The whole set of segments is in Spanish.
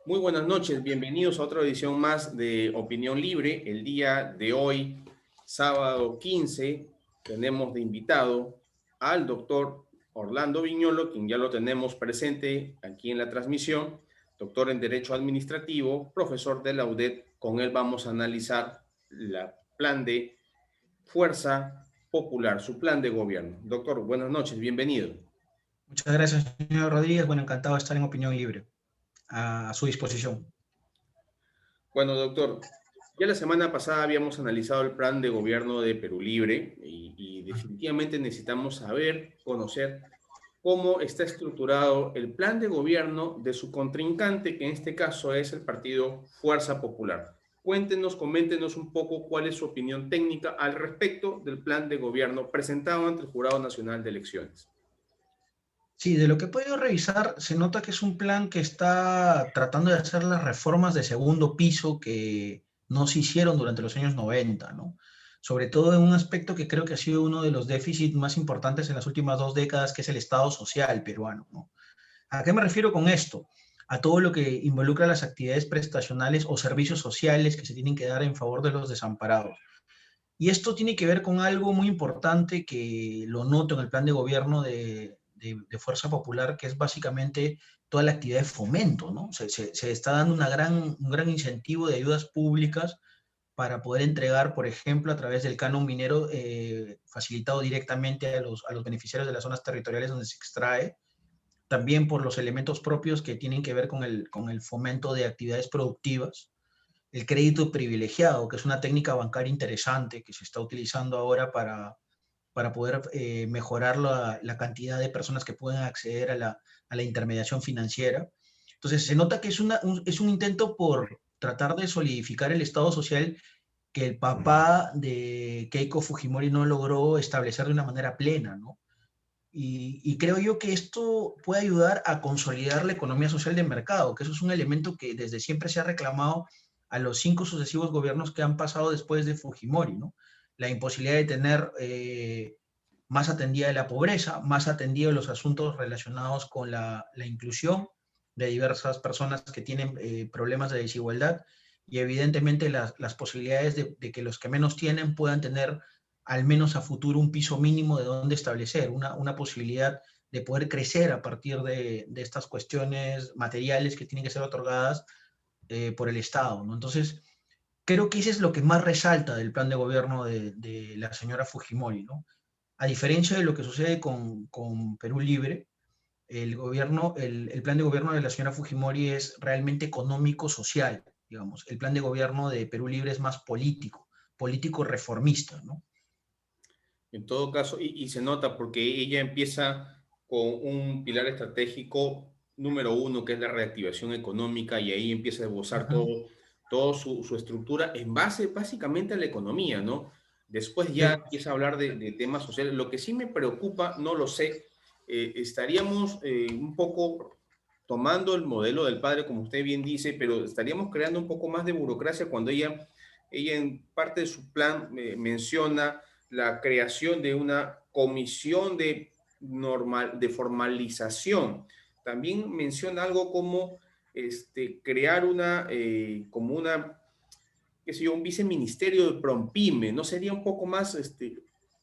Muy buenas noches, bienvenidos a otra edición más de Opinión Libre. El día de hoy, sábado 15, tenemos de invitado al doctor Orlando Viñolo, quien ya lo tenemos presente aquí en la transmisión, doctor en Derecho Administrativo, profesor de la UDED. Con él vamos a analizar el plan de Fuerza Popular, su plan de gobierno. Doctor, buenas noches, bienvenido. Muchas gracias, señor Rodríguez. Bueno, encantado de estar en Opinión Libre, a su disposición. Bueno, doctor, ya la semana pasada habíamos analizado el plan de gobierno de Perú Libre y definitivamente necesitamos saber, conocer cómo está estructurado el plan de gobierno de su contrincante, que en este caso es el partido Fuerza Popular. Cuéntenos, coméntenos un poco cuál es su opinión técnica al respecto del plan de gobierno presentado ante el Jurado Nacional de Elecciones. Sí, de lo que he podido revisar, se nota que es un plan que está tratando de hacer las reformas de segundo piso que no se hicieron durante los años 90, ¿no? Sobre todo en un aspecto que creo que ha sido uno de los déficits más importantes en las últimas 2 décadas, que es el Estado social peruano, ¿no? ¿A qué me refiero con esto? A todo lo que involucra las actividades prestacionales o servicios sociales que se tienen que dar en favor de los desamparados. Y esto tiene que ver con algo muy importante que lo noto en el plan de gobierno de Fuerza Popular, que es básicamente toda la actividad de fomento, ¿no? Se está dando un gran incentivo de ayudas públicas para poder entregar, por ejemplo, a través del canon minero, facilitado directamente a los beneficiarios de las zonas territoriales donde se extrae, también por los elementos propios que tienen que ver con el fomento de actividades productivas, el crédito privilegiado, que es una técnica bancaria interesante que se está utilizando ahora para poder mejorar la cantidad de personas que pueden acceder a la intermediación financiera. Entonces, se nota que es un intento por tratar de solidificar el Estado social que el papá de Keiko Fujimori no logró establecer de una manera plena, ¿no? Y creo yo que esto puede ayudar a consolidar la economía social de mercado, que eso es un elemento que desde siempre se ha reclamado a los 5 sucesivos gobiernos que han pasado después de Fujimori, ¿no? La imposibilidad de tener más atendida la pobreza, más atendido los asuntos relacionados con la inclusión de diversas personas que tienen problemas de desigualdad y evidentemente las posibilidades de que los que menos tienen puedan tener al menos a futuro un piso mínimo de dónde establecer, una posibilidad de poder crecer a partir de estas cuestiones materiales que tienen que ser otorgadas por el Estado, ¿no? Entonces, creo que eso es lo que más resalta del plan de gobierno de la señora Fujimori, ¿no? A diferencia de lo que sucede con Perú Libre, el plan de gobierno de la señora Fujimori es realmente económico-social, digamos. El plan de gobierno de Perú Libre es más político, político reformista, ¿no? En todo caso, y se nota porque ella empieza con un pilar estratégico número uno, que es la reactivación económica, y ahí empieza a esbozar Ujú. todo su estructura en base básicamente a la economía, ¿no? Después ya Sí. empieza a hablar de temas sociales. Lo que sí me preocupa, no lo sé, estaríamos un poco tomando el modelo del padre, como usted bien dice, pero estaríamos creando un poco más de burocracia cuando ella en parte de su plan menciona la creación de una comisión de formalización. También menciona algo como crear como una, qué sé yo, un viceministerio de Prompime. ¿No sería un poco más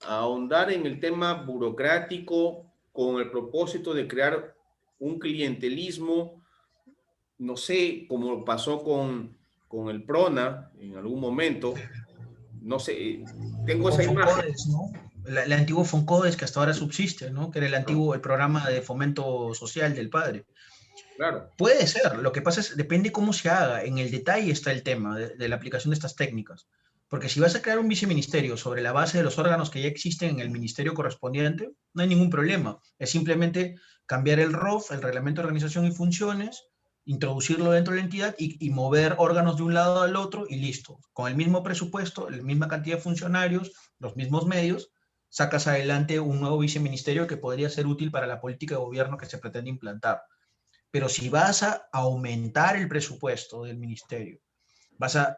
ahondar en el tema burocrático con el propósito de crear un clientelismo? No sé, como pasó con el PRONA en algún momento. No sé, tengo Con esa imagen. Foncodes, ¿no? El antiguo Foncodes que hasta ahora subsiste, ¿no? Que era el programa de fomento social del padre. Claro. Puede ser, lo que pasa es, depende cómo se haga, en el detalle está el tema de la aplicación de estas técnicas. Porque si vas a crear un viceministerio sobre la base de los órganos que ya existen en el ministerio correspondiente, no hay ningún problema. Es simplemente cambiar el ROF, el Reglamento de Organización y Funciones, introducirlo dentro de la entidad y mover órganos de un lado al otro y listo. Con el mismo presupuesto, la misma cantidad de funcionarios, los mismos medios, sacas adelante un nuevo viceministerio que podría ser útil para la política de gobierno que se pretende implantar. Pero si vas a aumentar el presupuesto del ministerio, vas a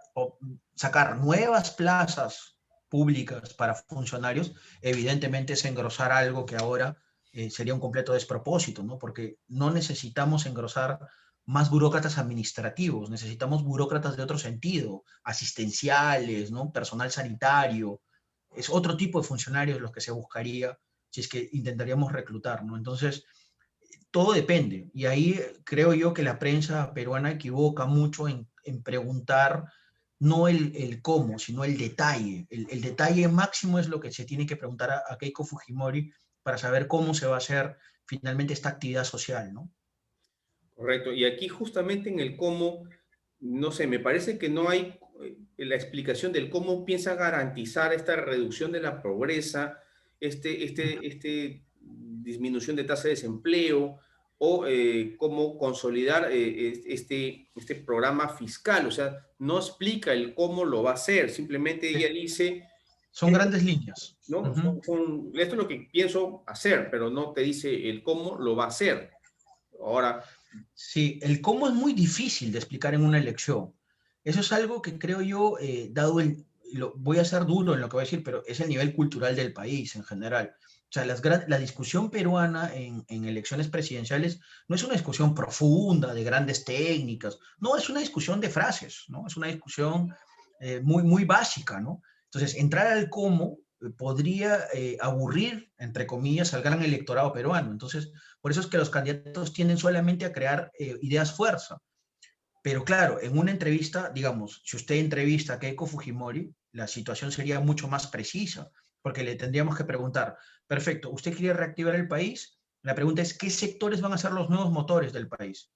sacar nuevas plazas públicas para funcionarios, evidentemente es engrosar algo que ahora sería un completo despropósito, ¿no? Porque no necesitamos engrosar más burócratas administrativos, necesitamos burócratas de otro sentido, asistenciales, ¿no? Personal sanitario, es otro tipo de funcionarios los que se buscaría si es que intentaríamos reclutar, ¿no? Entonces, todo depende. Y ahí creo yo que la prensa peruana equivoca mucho en preguntar no el cómo, sino el detalle. El detalle máximo es lo que se tiene que preguntar a Keiko Fujimori para saber cómo se va a hacer finalmente esta actividad social, ¿no? Correcto. Y aquí justamente en el cómo, no sé, me parece que no hay la explicación del cómo piensa garantizar esta reducción de la pobreza, este disminución de tasa de desempleo o cómo consolidar este programa fiscal. O sea, no explica el cómo lo va a hacer, simplemente ella dice, Son grandes líneas. ¿no? Ujú. Esto es lo que pienso hacer, pero no te dice el cómo lo va a hacer. Ahora, Sí, el cómo es muy difícil de explicar en una elección. Eso es algo que creo yo, voy a ser duro en lo que voy a decir, pero es el nivel cultural del país en general. O sea, la discusión peruana en elecciones presidenciales no es una discusión profunda de grandes técnicas, no, es una discusión de frases, ¿no? Es una discusión muy, muy básica, ¿no? Entonces, entrar al cómo podría aburrir, entre comillas, al gran electorado peruano. Entonces, por eso es que los candidatos tienden solamente a crear ideas fuerza. Pero claro, en una entrevista, digamos, si usted entrevista a Keiko Fujimori, la situación sería mucho más precisa, porque le tendríamos que preguntar, perfecto, ¿usted quiere reactivar el país? La pregunta es, ¿qué sectores van a ser los nuevos motores del país?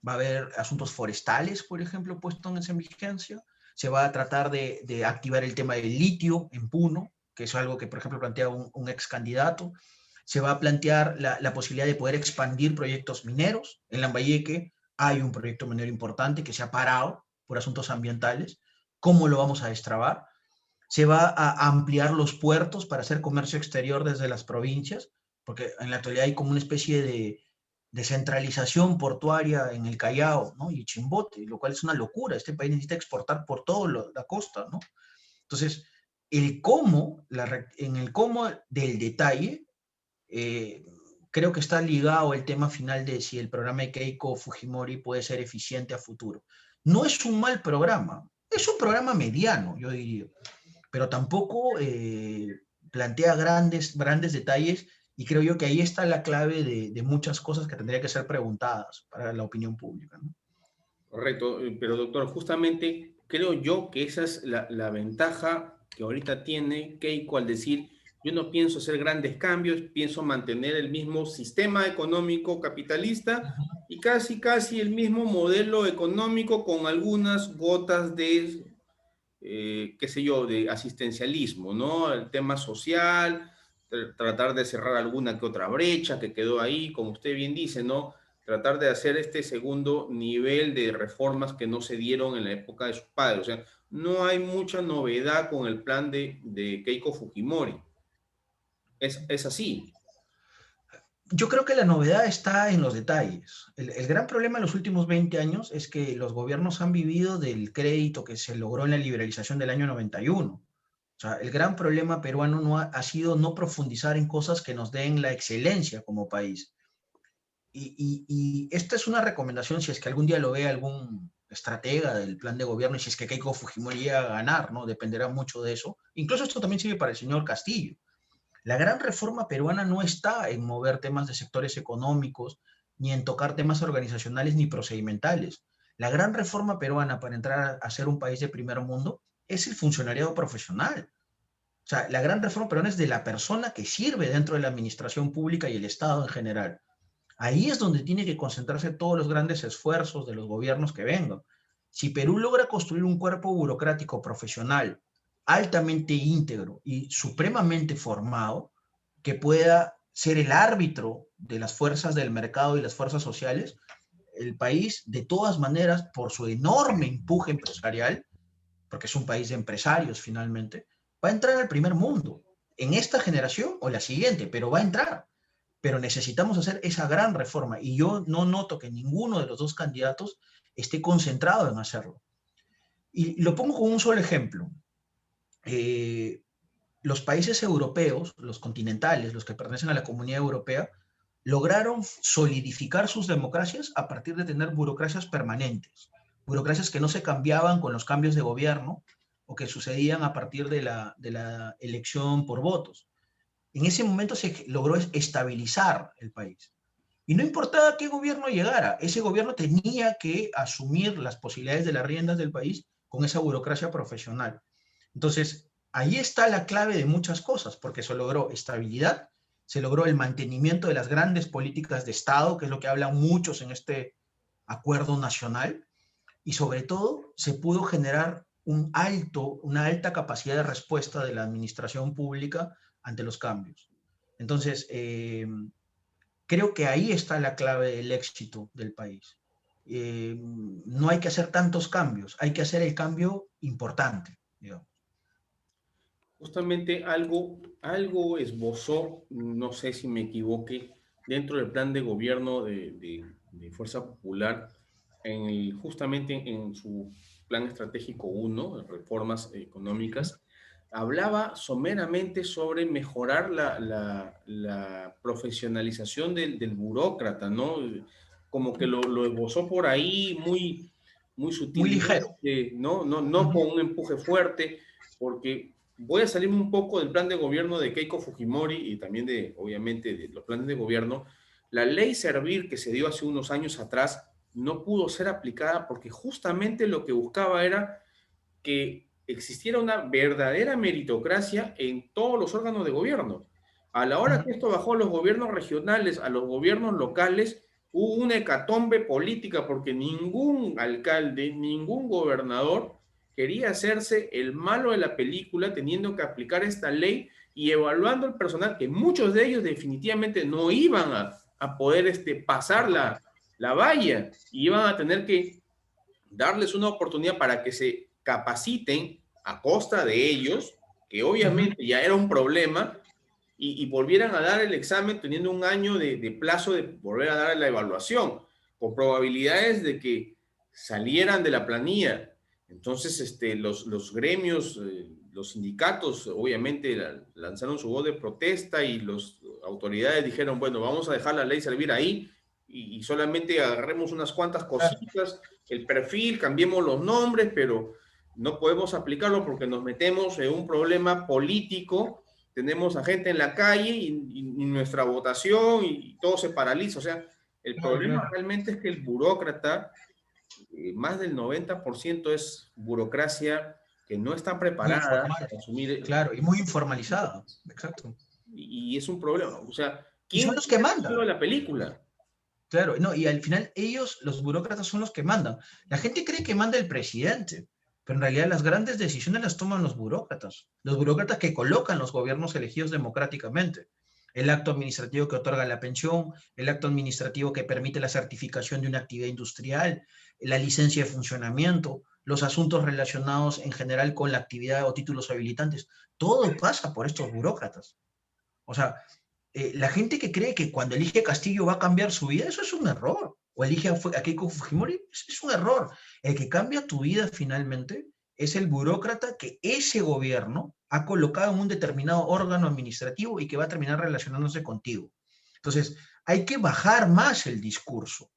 ¿Va a haber asuntos forestales, por ejemplo, puestos en vigencia? ¿Se va a tratar de activar el tema del litio en Puno, que es algo que, por ejemplo, plantea un ex candidato? Se va a plantear la posibilidad de poder expandir proyectos mineros. En Lambayeque hay un proyecto minero importante que se ha parado por asuntos ambientales. ¿Cómo lo vamos a destrabar? Se va a ampliar los puertos para hacer comercio exterior desde las provincias, porque en la actualidad hay como una especie de centralización portuaria en el Callao, ¿no? Y Chimbote, lo cual es una locura. Este país necesita exportar por toda la costa, ¿no? Entonces, en el cómo del detalle, eh, creo que está ligado el tema final de si el programa de Keiko Fujimori puede ser eficiente a futuro. No es un mal programa, es un programa mediano, yo diría, pero tampoco plantea grandes detalles y creo yo que ahí está la clave de muchas cosas que tendría que ser preguntadas para la opinión pública, ¿no? correcto, pero doctor, justamente creo yo que esa es la ventaja que ahorita tiene Keiko al decir, yo no pienso hacer grandes cambios, pienso mantener el mismo sistema económico capitalista y casi el mismo modelo económico con algunas gotas de, qué sé yo, de asistencialismo, ¿no? El tema social, tratar de cerrar alguna que otra brecha que quedó ahí, como usted bien dice, ¿no? Tratar de hacer este segundo nivel de reformas que no se dieron en la época de sus padres. O sea, no hay mucha novedad con el plan de Keiko Fujimori. Es así. Yo creo que la novedad está en los detalles. El gran problema en los últimos 20 años es que los gobiernos han vivido del crédito que se logró en la liberalización del año 91. O sea, el gran problema peruano ha sido no profundizar en cosas que nos den la excelencia como país. Y esta es una recomendación si es que algún día lo ve algún estratega del plan de gobierno y si es que Keiko Fujimori llega a ganar, ¿no? Dependerá mucho de eso. Incluso esto también sirve para el señor Castillo. La gran reforma peruana no está en mover temas de sectores económicos, ni en tocar temas organizacionales ni procedimentales. La gran reforma peruana para entrar a ser un país de primer mundo es el funcionariado profesional. O sea, la gran reforma peruana es de la persona que sirve dentro de la administración pública y el Estado en general. Ahí es donde tiene que concentrarse todos los grandes esfuerzos de los gobiernos que vengan. Si Perú logra construir un cuerpo burocrático profesional altamente íntegro y supremamente formado, que pueda ser el árbitro de las fuerzas del mercado y las fuerzas sociales, el país, de todas maneras, por su enorme empuje empresarial, porque es un país de empresarios finalmente, va a entrar al primer mundo, en esta generación o la siguiente, pero va a entrar. Pero necesitamos hacer esa gran reforma y yo no noto que ninguno de los dos candidatos esté concentrado en hacerlo. Y lo pongo con un solo ejemplo. Eh, los países europeos, los continentales, los que pertenecen a la Comunidad Europea, lograron solidificar sus democracias a partir de tener burocracias permanentes, burocracias que no se cambiaban con los cambios de gobierno o que sucedían a partir de la elección por votos. En ese momento se logró estabilizar el país. Y no importaba qué gobierno llegara, ese gobierno tenía que asumir las posibilidades de las riendas del país con esa burocracia profesional. Entonces, ahí está la clave de muchas cosas, porque se logró estabilidad, se logró el mantenimiento de las grandes políticas de Estado, que es lo que hablan muchos en este acuerdo nacional, y sobre todo se pudo generar una alta capacidad de respuesta de la administración pública ante los cambios. Entonces, creo que ahí está la clave del éxito del país. No hay que hacer tantos cambios, hay que hacer el cambio importante, digamos. Justamente algo esbozó, no sé si me equivoqué, dentro del plan de gobierno de Fuerza Popular, justamente en su plan estratégico 1, de reformas económicas, hablaba someramente sobre mejorar la profesionalización del burócrata, ¿no? Como que lo esbozó por ahí muy Muy ligero. sutilmente, ¿no? No con un empuje fuerte, porque voy a salirme un poco del plan de gobierno de Keiko Fujimori y también obviamente, de los planes de gobierno. La ley Servir que se dio hace unos años atrás no pudo ser aplicada porque justamente lo que buscaba era que existiera una verdadera meritocracia en todos los órganos de gobierno. A la hora que esto bajó a los gobiernos regionales, a los gobiernos locales, hubo una hecatombe política porque ningún alcalde, ningún gobernador quería hacerse el malo de la película teniendo que aplicar esta ley y evaluando el personal, que muchos de ellos definitivamente no iban a poder pasar la valla, y iban a tener que darles una oportunidad para que se capaciten a costa de ellos, que obviamente ya era un problema, y volvieran a dar el examen teniendo un año de plazo de volver a dar la evaluación, con probabilidades de que salieran de la planilla. Entonces, los gremios, los sindicatos, obviamente lanzaron su voz de protesta y las autoridades dijeron, bueno, vamos a dejar la ley Servir ahí y solamente agarremos unas cuantas cositas, el perfil, cambiemos los nombres, pero no podemos aplicarlo porque nos metemos en un problema político, tenemos a gente en la calle y nuestra votación y todo se paraliza. O sea, el problema realmente es que el burócrata, más del 90% es burocracia que no está Muy preparada informal, para asumir. claro, y muy informalizada, exacto. Y es un problema. O sea, Y ¿quién son los que está haciendo mandan, la película? claro, no, y al final ellos, los burócratas, son los que mandan. La gente cree que manda el presidente, pero en realidad las grandes decisiones las toman los burócratas que colocan los gobiernos elegidos democráticamente. El acto administrativo que otorga la pensión, el acto administrativo que permite la certificación de una actividad industrial, la licencia de funcionamiento, los asuntos relacionados en general con la actividad o títulos habilitantes, todo pasa por estos burócratas. O sea, la gente que cree que cuando elige Castillo va a cambiar su vida, eso es un error. O elige a Keiko Fujimori, es un error. El que cambia tu vida finalmente es el burócrata que ese gobierno ha colocado en un determinado órgano administrativo y que va a terminar relacionándose contigo. Entonces, hay que bajar más el discurso.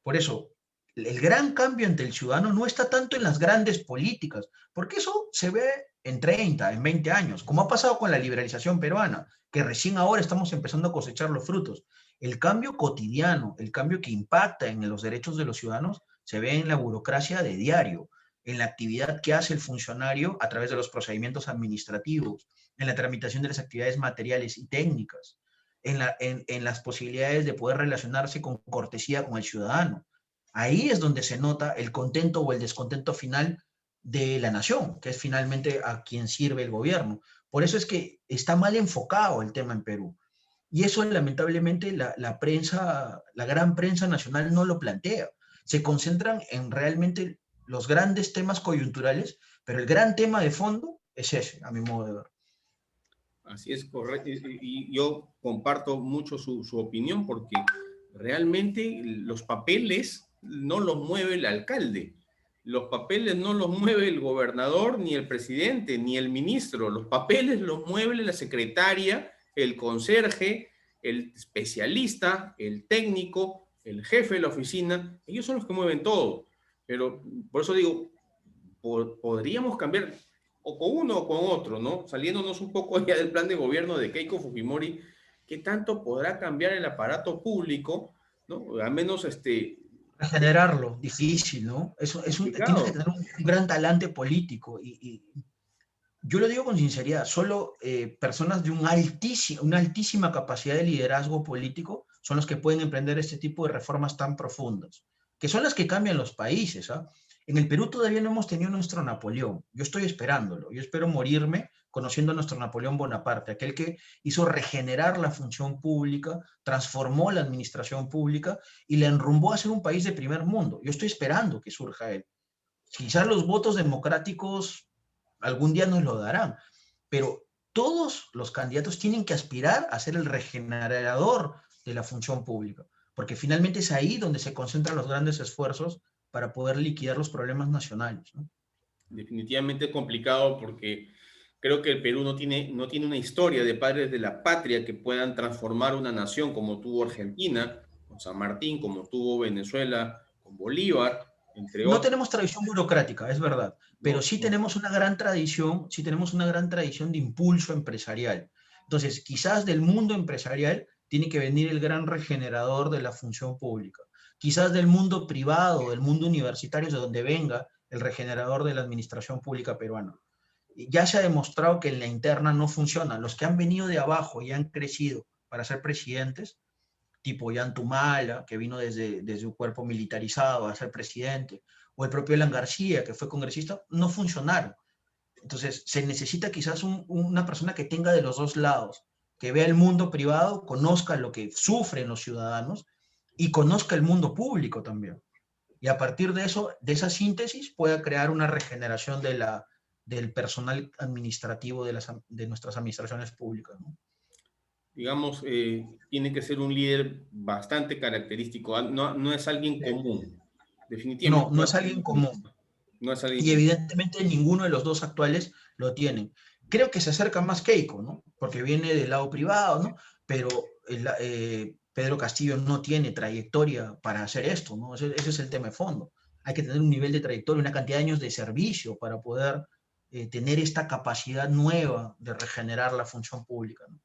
Por eso, el gran cambio ante el ciudadano no está tanto en las grandes políticas, porque eso se ve en 30, en 20 años, como ha pasado con la liberalización peruana, que recién ahora estamos empezando a cosechar los frutos. El cambio cotidiano, el cambio que impacta en los derechos de los ciudadanos, se ve en la burocracia de diario, en la actividad que hace el funcionario a través de los procedimientos administrativos, en la tramitación de las actividades materiales y técnicas, en las posibilidades de poder relacionarse con cortesía con el ciudadano. Ahí es donde se nota el contento o el descontento final de la nación, que es finalmente a quien sirve el gobierno. Por eso es que está mal enfocado el tema en Perú. Y eso lamentablemente la prensa, la gran prensa nacional no lo plantea. Se concentran en realmente los grandes temas coyunturales, pero el gran tema de fondo es ese, a mi modo de ver. Así es, correcto. Y yo comparto mucho su opinión porque realmente los papeles no los mueve el alcalde, los papeles no los mueve el gobernador, ni el presidente, ni el ministro, los papeles los mueve la secretaria, el conserje el especialista, el técnico, el jefe de la oficina, ellos son los que mueven todo. Pero por eso digo, podríamos cambiar o con uno o con otro, ¿no? Saliéndonos un poco ya del plan de gobierno de Keiko Fujimori, ¿qué tanto podrá cambiar el aparato público, ¿no? Al menos Regenerarlo, difícil, ¿no? Tienes que complicado. tener un gran talante político yo lo digo con sinceridad, solo personas de una altísima capacidad de liderazgo político son los que pueden emprender este tipo de reformas tan profundas, que son las que cambian los países. ¿Ah? En el Perú todavía no hemos tenido nuestro Napoleón. Yo estoy esperándolo. Yo espero morirme conociendo a nuestro Napoleón Bonaparte, aquel que hizo regenerar la función pública, transformó la administración pública y la enrumbó a ser un país de primer mundo. Yo estoy esperando que surja él. Quizás los votos democráticos algún día nos lo darán, pero todos los candidatos tienen que aspirar a ser el regenerador de la función pública, porque finalmente es ahí donde se concentran los grandes esfuerzos para poder liquidar los problemas nacionales, ¿no? Definitivamente complicado porque creo que el Perú no tiene una historia de padres de la patria que puedan transformar una nación como tuvo Argentina, con San Martín, como tuvo Venezuela, con Bolívar, entre No otros. tenemos tradición burocrática, es verdad, pero No, sí no. tenemos una gran tradición, de impulso empresarial. Entonces, quizás del mundo empresarial tiene que venir el gran regenerador de la función pública. Quizás del mundo privado, del mundo universitario, es de donde venga el regenerador de la administración pública peruana. Ya se ha demostrado que en la interna no funciona. Los que han venido de abajo y han crecido para ser presidentes, tipo Yantumala, que vino desde un cuerpo militarizado a ser presidente, o el propio Alan García, que fue congresista, no funcionaron. Entonces, se necesita quizás una persona que tenga de los dos lados, que vea el mundo privado, conozca lo que sufren los ciudadanos y conozca el mundo público también. Y a partir de eso, de esa síntesis, pueda crear una regeneración del personal administrativo de nuestras administraciones públicas, ¿no? Digamos, tiene que ser un líder bastante característico. No, no es alguien común. No, Definitivamente no no es es alguien alguien común. común. No es alguien Y común. evidentemente ninguno de los dos actuales lo tienen. Creo que se acerca más Keiko, ¿no? Porque viene del lado privado, ¿no? Pero Pedro Castillo no tiene trayectoria para hacer esto, ¿no? Ese es el tema de fondo. Hay que tener un nivel de trayectoria, una cantidad de años de servicio para poder tener esta capacidad nueva de regenerar la función pública, ¿no?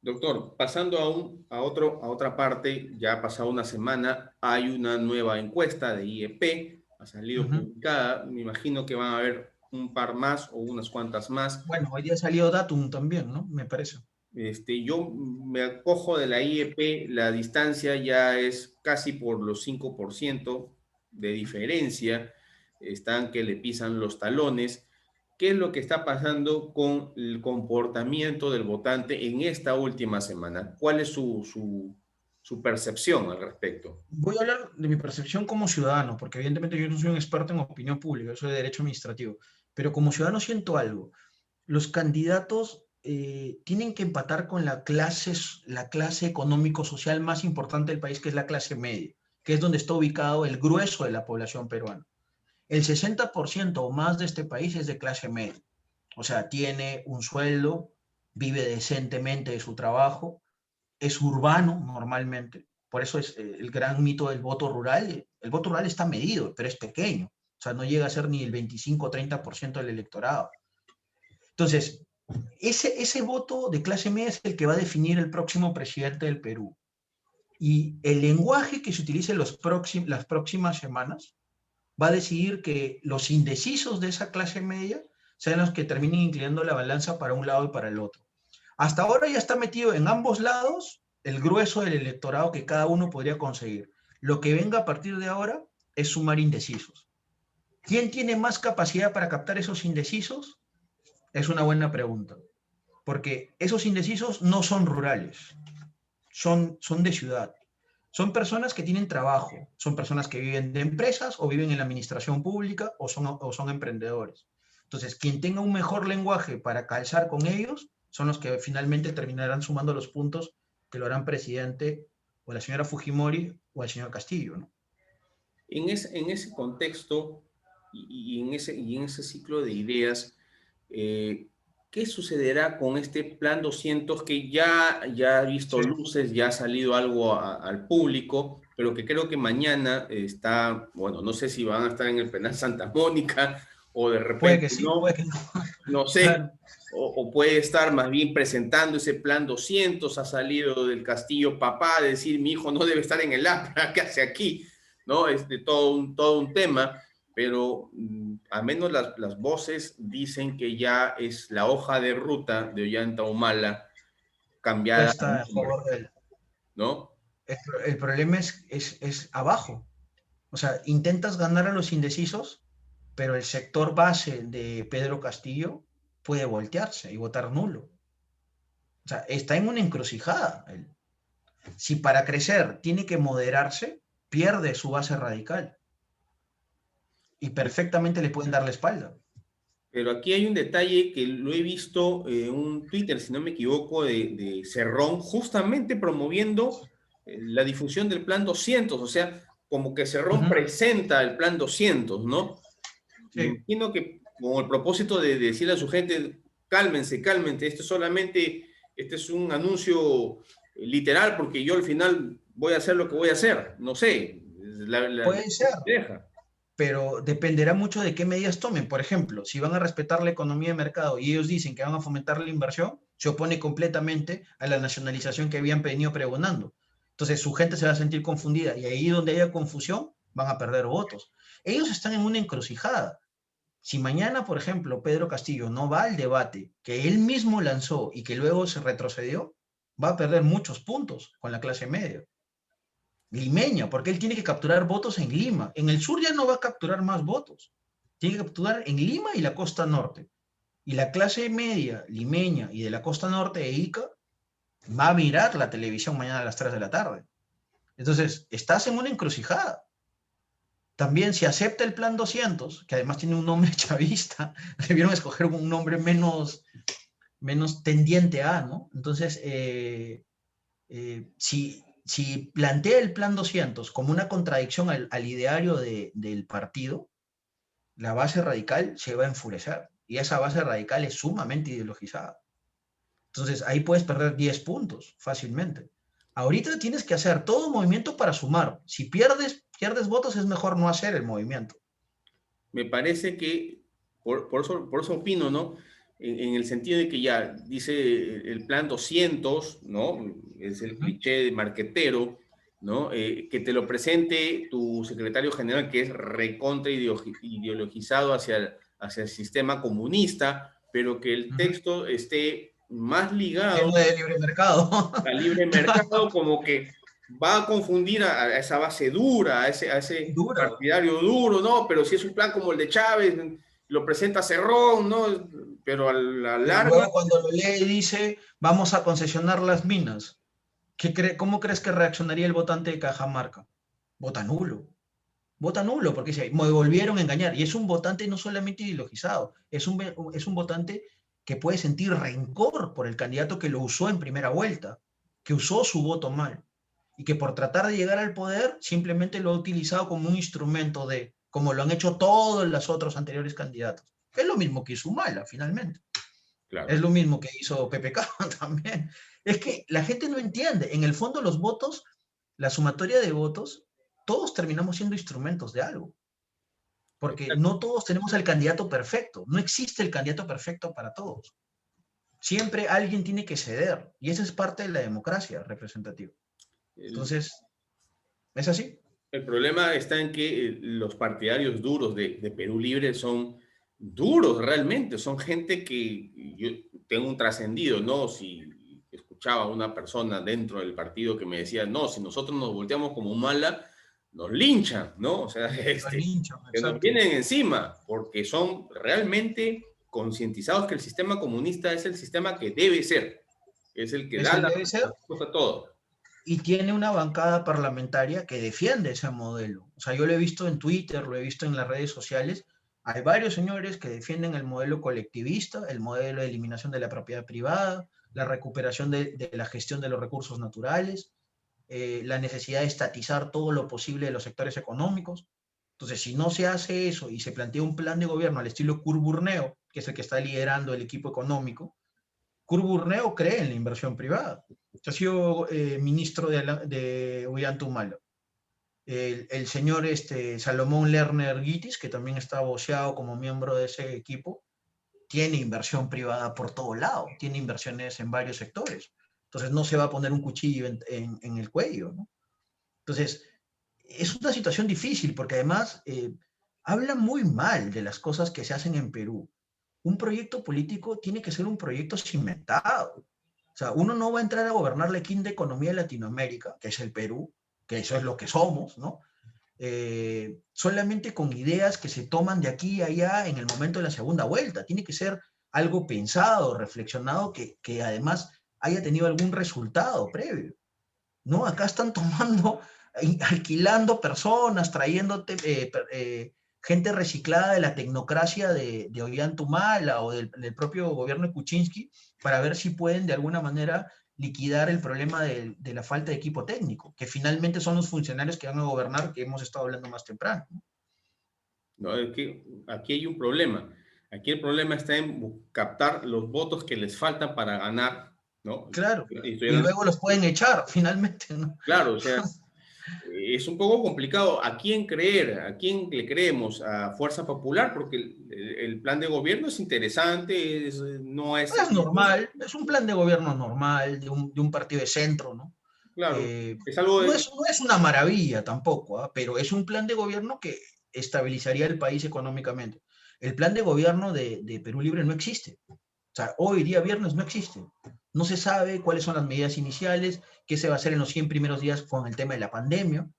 Doctor, pasando a otra parte, ya ha pasado una semana, hay una nueva encuesta de IEP, ha salido Ujú. publicada, me imagino que van a haber un par más o unas cuantas más. Bueno, hoy día salió Datum también, ¿no? Me parece. Yo me acojo de la IEP, la distancia ya es casi por los 5% de diferencia, están que le pisan los talones. ¿Qué es lo que está pasando con el comportamiento del votante en esta última semana? ¿Cuál es su percepción al respecto? Voy a hablar de mi percepción como ciudadano, porque evidentemente yo no soy un experto en opinión pública, yo soy de derecho administrativo, pero como ciudadano siento algo. Los candidatos tienen que empatar con la clase económico-social más importante del país, que es la clase media, que es donde está ubicado el grueso de la población peruana. El 60% o más de este país es de clase media, o sea, tiene un sueldo, vive decentemente de su trabajo, es urbano normalmente, por eso es el gran mito del voto rural. El voto rural está medido, pero es pequeño, o sea, no llega a ser ni el 25 o 30% del electorado. Entonces, ese voto de clase media es el que va a definir el próximo presidente del Perú. Y el lenguaje que se utilice en las próximas semanas va a decidir que los indecisos de esa clase media sean los que terminen inclinando la balanza para un lado y para el otro. Hasta ahora ya está metido en ambos lados el grueso del electorado que cada uno podría conseguir. Lo que venga a partir de ahora es sumar indecisos. ¿Quién tiene más capacidad para captar esos indecisos? Es una buena pregunta, porque esos indecisos no son rurales, son de ciudad. Son personas que tienen trabajo, son personas que viven de empresas o viven en la administración pública o son emprendedores. Entonces, quien tenga un mejor lenguaje para calzar con ellos son los que finalmente terminarán sumando los puntos que lo harán presidente o la señora Fujimori o el señor Castillo, ¿no? En ese contexto y en ese ciclo de ideas, eh, ¿qué sucederá con este plan 200 que ya ha visto Sí. luces, ya ha salido algo al público, pero que creo que mañana está, bueno, no sé si van a estar en el penal Santa Mónica o de Puede repente que sí, no, puede que no. no sé, Claro. o puede estar más bien presentando ese plan 200, ha salido del Castillo papá, decir mi hijo no debe estar en el APRA, ¿qué hace aquí? ¿No? Es de todo un tema, pero al menos las voces dicen que ya es la hoja de ruta de Ollanta Humala Ya cambiada a está a nombre, favor de él. ¿no? El problema es abajo. O sea, intentas ganar a los indecisos, pero el sector base de Pedro Castillo puede voltearse y votar nulo. O sea, está en una encrucijada. Si para crecer tiene que moderarse, pierde su base radical y perfectamente le pueden dar la espalda. Pero aquí hay un detalle que lo he visto en un Twitter, si no me equivoco, de Cerrón, justamente promoviendo la difusión del plan 200, o sea, como que Cerrón Ujú. presenta el plan 200, ¿no? Me Sí. imagino que con el propósito de decirle a su gente, cálmense, cálmense, esto es solamente, este es un anuncio literal, porque yo al final voy a hacer lo que voy a hacer, no sé, la Puede ser, deja. pero dependerá mucho de qué medidas tomen. Por ejemplo, si van a respetar la economía de mercado y ellos dicen que van a fomentar la inversión, se opone completamente a la nacionalización que habían venido pregonando. Entonces su gente se va a sentir confundida y ahí donde haya confusión van a perder votos. Ellos están en una encrucijada. Si mañana, por ejemplo, Pedro Castillo no va al debate que él mismo lanzó y que luego se retrocedió, va a perder muchos puntos con la clase media limeña, porque él tiene que capturar votos en Lima. En el sur ya no va a capturar más votos. Tiene que capturar en Lima y la costa norte. Y la clase media limeña y de la costa norte de Ica va a mirar la televisión mañana a las 3 de la tarde. Entonces, estás en una encrucijada. También si acepta el plan 200, que además tiene un nombre chavista, debieron escoger un nombre menos tendiente a, ¿no? Entonces, si plantea el plan 200 como una contradicción al ideario del partido, la base radical se va a enfurecer. Y esa base radical es sumamente ideologizada. Entonces ahí puedes perder 10 puntos fácilmente. Ahorita tienes que hacer todo movimiento para sumar. Si pierdes votos, es mejor no hacer el movimiento. Me parece que, por eso opino, ¿no? En el sentido de que ya dice el plan 200, ¿no? Es Uh el -huh. cliché de marquetero, ¿no? Que te lo presente tu secretario general, que es recontra ideologizado hacia el sistema comunista, pero que el Uh -huh. texto esté más ligado Tema de libre mercado. al libre mercado, como que va a confundir a esa base dura, a ese Dura. partidario duro, ¿no? Pero si es un plan como el de Chávez, lo presenta Cerrón, ¿no? Pero a la Pero larga, luego cuando lo lee dice, vamos a concesionar las minas. ¿Cómo crees que reaccionaría el votante de Cajamarca? Vota nulo. Vota nulo, porque dice, me volvieron a engañar. Y es un votante no solamente ideologizado, es un votante que puede sentir rencor por el candidato que lo usó en primera vuelta, que usó su voto mal, y que por tratar de llegar al poder simplemente lo ha utilizado como un instrumento como lo han hecho todos los otros anteriores candidatos. Es lo mismo que hizo Humala, finalmente. Es claro. lo mismo que hizo PPK también. Es que la gente no entiende. En el fondo los votos, la sumatoria de votos, todos terminamos siendo instrumentos de algo. Porque no todos tenemos el candidato perfecto. No existe el candidato perfecto para todos. Siempre alguien tiene que ceder. Y esa es parte de la democracia representativa. El, Entonces, ¿es así? el problema está en que los partidarios duros de Perú Libre son duros realmente, son gente que yo tengo un trascendido, ¿no? Si escuchaba a una persona dentro del partido que me decía, no, si nosotros nos volteamos como mala, nos linchan, ¿no? O sea, Los linchos, que nos exacto. vienen encima, porque son realmente concientizados que el sistema comunista es el sistema que debe ser, es el que Es da el la debe ser respuesta a todo. y tiene una bancada parlamentaria que defiende ese modelo. O sea, yo lo he visto en Twitter, lo he visto en las redes sociales. Hay varios señores que defienden el modelo colectivista, el modelo de eliminación de la propiedad privada, la recuperación de la gestión de los recursos naturales, la necesidad de estatizar todo lo posible de los sectores económicos. Entonces, si no se hace eso y se plantea un plan de gobierno al estilo Curburneo, que es el que está liderando el equipo económico, Curburneo cree en la inversión privada. Ha sido ministro de Ollanta Humala. El señor Salomón Lerner Guitis, que también está voceado como miembro de ese equipo, tiene inversión privada por todo lado, tiene inversiones en varios sectores. Entonces no se va a poner un cuchillo en el cuello, ¿no? Entonces, es una situación difícil porque además habla muy mal de las cosas que se hacen en Perú. Un proyecto político tiene que ser un proyecto cimentado. O sea, uno no va a entrar a gobernar la quinta economía de Latinoamérica, que es el Perú, que eso es lo que somos, ¿no? Solamente con ideas que se toman de aquí a allá en el momento de la segunda vuelta. Tiene que ser algo pensado, reflexionado, que además haya tenido algún resultado previo. No, acá están tomando, alquilando personas, trayéndote gente reciclada de la tecnocracia de Ollanta o del propio gobierno de Kuczynski para ver si pueden de alguna manera liquidar el problema de la falta de equipo técnico, que finalmente son los funcionarios que van a gobernar, que hemos estado hablando más temprano. No, es que aquí hay un problema. Aquí el problema está en captar los votos que les faltan para ganar, ¿no? Claro, Estoy y hablando, luego los pueden echar finalmente, ¿no? claro, o sea, es un poco complicado. ¿A quién creer? ¿A quién le creemos? ¿A Fuerza Popular? Porque el plan de gobierno es interesante, no es... Es normal, es un plan de gobierno normal, de un partido de centro, ¿no? Claro, es algo de... No es una maravilla tampoco, ¿ah? Pero es un plan de gobierno que estabilizaría el país económicamente. El plan de gobierno de Perú Libre no existe. O sea, hoy día viernes no existe. No se sabe cuáles son las medidas iniciales, qué se va a hacer en los 100 primeros días con el tema de la pandemia.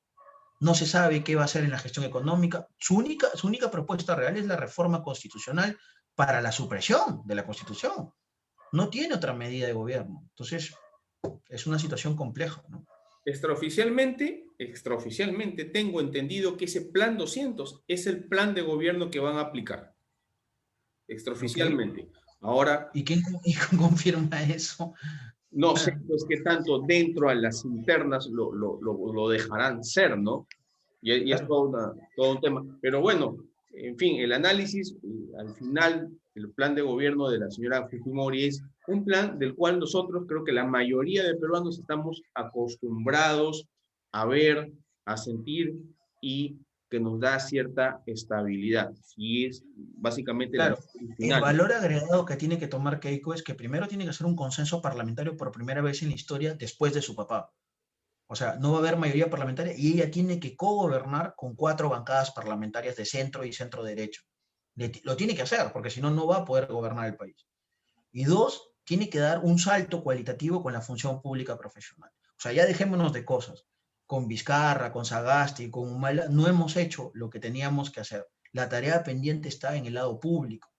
No se sabe qué va a hacer en la gestión económica. Su única propuesta real es la reforma constitucional para la supresión de la Constitución. No tiene otra medida de gobierno. Entonces, es una situación compleja, ¿no? Extraoficialmente tengo entendido que ese plan 200 es el plan de gobierno que van a aplicar. ¿Ok? Extraoficialmente. Ahora, ¿Y quién confirma eso? no sé pues qué tanto dentro a las internas lo dejarán ser, ¿no? Y es Claro, todo un tema. Pero bueno, en fin, el análisis, al final, el plan de gobierno de la señora Fujimori es un plan del cual nosotros creo que la mayoría de peruanos estamos acostumbrados a ver, a sentir y que nos da cierta estabilidad. Y es básicamente el claro. análisis El final. valor agregado que tiene que tomar Keiko es que primero tiene que hacer un consenso parlamentario por primera vez en la historia después de su papá. O sea, no va a haber mayoría parlamentaria y ella tiene que cogobernar con 4 bancadas parlamentarias de centro y centro derecho. Lo tiene que hacer, porque si no, no va a poder gobernar el país. Y dos, tiene que dar un salto cualitativo con la función pública profesional. O sea, ya dejémonos de cosas. Con Vizcarra, con Sagasti, con Humala, no hemos hecho lo que teníamos que hacer. La tarea pendiente está en el lado público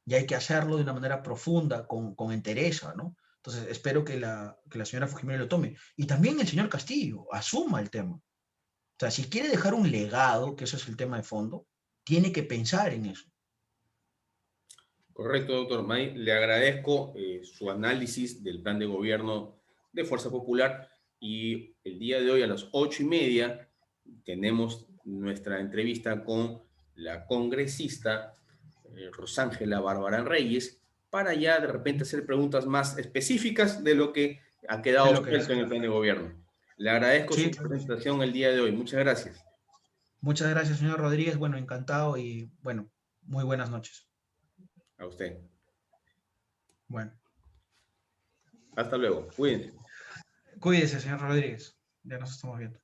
y hay que hacerlo de una manera profunda, con entereza, ¿no? Entonces, espero que la señora Fujimori lo tome. Y también el señor Castillo asuma el tema. O sea, si quiere dejar un legado, que eso es el tema de fondo, tiene que pensar en eso. Correcto, doctor May. Le agradezco su análisis del plan de gobierno de Fuerza Popular y el día de hoy a las 8:30 tenemos nuestra entrevista con la congresista Rosángela Bárbara Reyes para ya de repente hacer preguntas más específicas de lo que ha Es quedado lo que suelto es. en el plan de gobierno. Le agradezco Sí, su claro que sí. presentación el día de hoy. Muchas gracias. Muchas gracias, señor Rodríguez. Bueno, encantado y bueno, muy buenas noches. A usted. Bueno, Hasta luego. Cuídense. cuídese, señor Rodríguez. Ya nos estamos viendo.